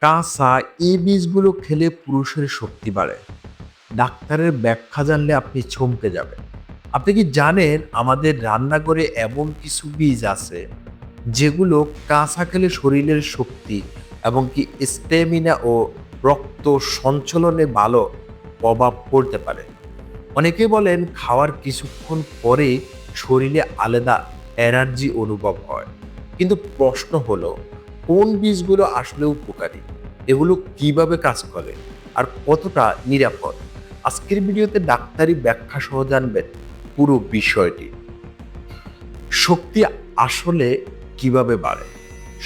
কাঁচা এই বীজগুলো খেলে পুরুষের শক্তি বাড়ে। ডাক্তারের ব্যাখ্যা জানলে আপনি চমকে যাবেন। আপনি কি জানেন আমাদের রান্নাঘরে এমন কিছু বীজ আছে যেগুলো কাঁচা খেলে শরীরের শক্তি এবং কি স্ট্যামিনা ও রক্ত সঞ্চালনে ভালো প্রভাব পড়তে পারে। অনেকে বলেন খাওয়ার কিছুক্ষণ পরে শরীরে আলাদা এনার্জি অনুভব হয়, কিন্তু প্রশ্ন হলো কোন বীজগুলো আসলে উপকারী, এগুলো কিভাবে কাজ করে আর কতটা নিরাপদ। আজকের ভিডিওতে ডাক্তারি ব্যাখ্যা সহ জানবেন পুরো বিষয়টি। শক্তি আসলে কিভাবে বাড়ে?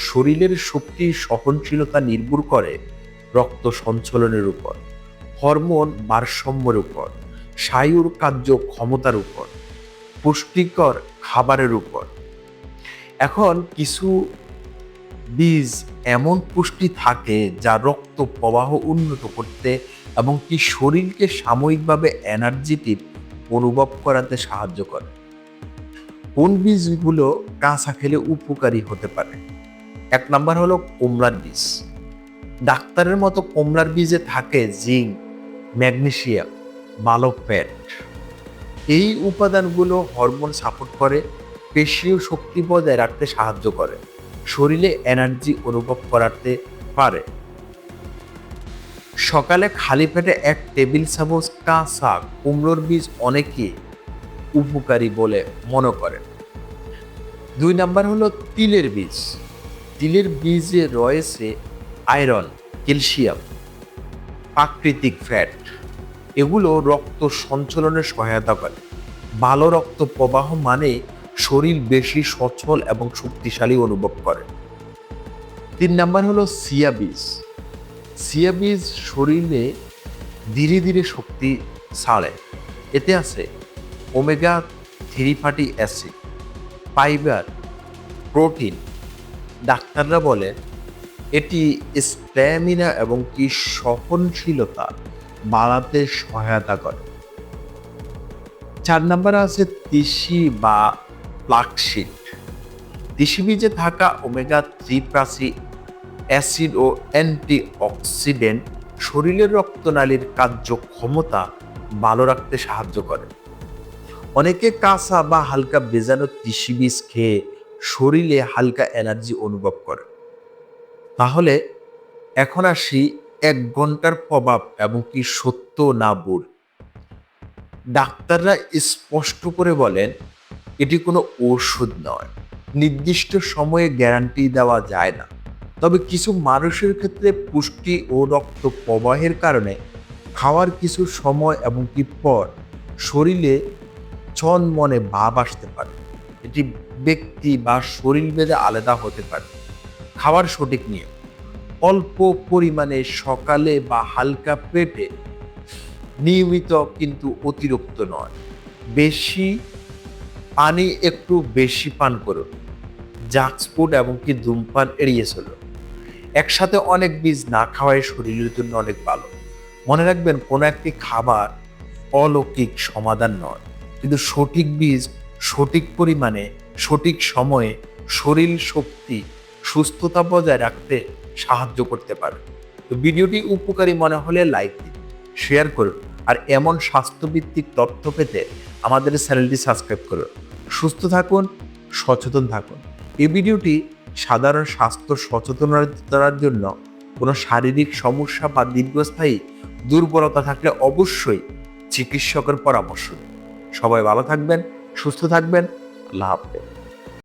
শরীরের শক্তি সহনশীলতা নির্ভর করে রক্ত সঞ্চালনের উপর, হরমোন ভারসাম্যের উপর, স্নায়ুর কার্য ক্ষমতার উপর, পুষ্টিকর খাবারের উপর। এখন কিছু বীজ এমন পুষ্টি থাকে যা রক্ত প্রবাহ উন্নত করতে এবং কি শরীরকে সাময়িকভাবে এনার্জেটিক অনুভব করাতে সাহায্য করে। কোন বীজগুলো কাঁচা খেলে উপকারী হতে পারে? এক নাম্বার হলো কমলার বীজ। ডাক্তারের মতো কমলার বীজে থাকে জিঙ্ক, ম্যাগনেসিয়াম, ভালো ফ্যাট। এই উপাদানগুলো হরমোন সাপোর্ট করে, পেশীয় শক্তি বজায় রাখতে সাহায্য করে, শরীরে এনার্জি অনুভব করাতে পারে। সকালে খালি পেটে 1 টেবিল চামচ কাঁচা কুমড়োর বীজ অনেকে উপকারী বলে মনে করেন। 2 নাম্বার হলো তিলের বীজ। তিলের বীজে রয়েছে আয়রন, ক্যালসিয়াম, প্রাকৃতিক ফ্যাট। এগুলো রক্ত সঞ্চালনে সহায়তা করে। ভালো রক্ত প্রবাহ মানে শরীর বেশি সচল এবং শক্তিশালী অনুভব করে। 3 নাম্বার হলো চিয়া বীজ। চিয়া বীজ শরীরে ধীরে ধীরে শক্তি ছাড়ে। এতে আছে omega 3 fatty acid, fibre, protein. ডাক্তাররা বলে এটি স্ট্যামিনা এবং কি সহনশীলতা বাড়াতে সহায়তা করে। 4 নাম্বারে আছে তিসি বা ফ্লাক্সসিড। তিসি বীজে থাকা ওমেগা 3 ফ্যাটি অ্যাসিড ও অ্যান্টিঅক্সিডেন্ট শরীরের রক্তনালীর কার্যক্ষমতা ভালো রাখতে সাহায্য করে। অনেকে কাঁচা বা হালকা ভেজানো তিসি বীজ খেয়ে শরীরে হালকা এনার্জি অনুভব করে। তাহলে এখন আসি 1 ঘন্টার প্রভাব এবং কি সত্য না ভুল। ডাক্তাররা স্পষ্ট করে বলেন এটি কোনো ওষুধ নয়, নির্দিষ্ট সময়ে গ্যারান্টি দেওয়া যায় না। তবে কিছু মানুষের ক্ষেত্রে পুষ্টি ও রক্ত প্রবাহের কারণে খাওয়ার কিছু সময় এবং কি পর শরীরে মনে ভাব আসতে পারে। এটি ব্যক্তি বা শরীর ভেদে আলাদা হতে পারে। খাওয়ার সঠিক নিয়ম: অল্প পরিমাণে সকালে বা হালকা পেটে, নিয়মিত কিন্তু অতিরিক্ত নয়। বেশি পানি একটু বেশি পান করুন। জাঙ্ক ফুড এবং কি ধূমপান এড়িয়ে চলুন। একসাথে অনেক বীজ না খাওয়াই শরীরের জন্য অনেক ভালো। মনে রাখবেন কোনো একটি খাবার অলৌকিক সমাধান নয়, কিন্তু সঠিক বীজ সঠিক পরিমাণে সঠিক সময়ে শরীর শক্তি সুস্থতা বজায় রাখতে সাহায্য করতে পারে। তো ভিডিওটি উপকারী মনে হলে লাইক দিন, শেয়ার করুন, আর এমন স্বাস্থ্যভিত্তিক তথ্য পেতে আমাদের চ্যানেলটি সাবস্ক্রাইব করুন। সুস্থ থাকুন, সচেতন থাকুন। এই ভিডিওটি সাধারণ স্বাস্থ্য সচেতনতার জন্য। কোনো শারীরিক সমস্যা বা দীর্ঘস্থায়ী দুর্বলতা থাকলে অবশ্যই চিকিৎসকের পরামর্শ নিন। সবাই ভালো থাকবেন, সুস্থ থাকবেন। আল্লাহ হাফেজ।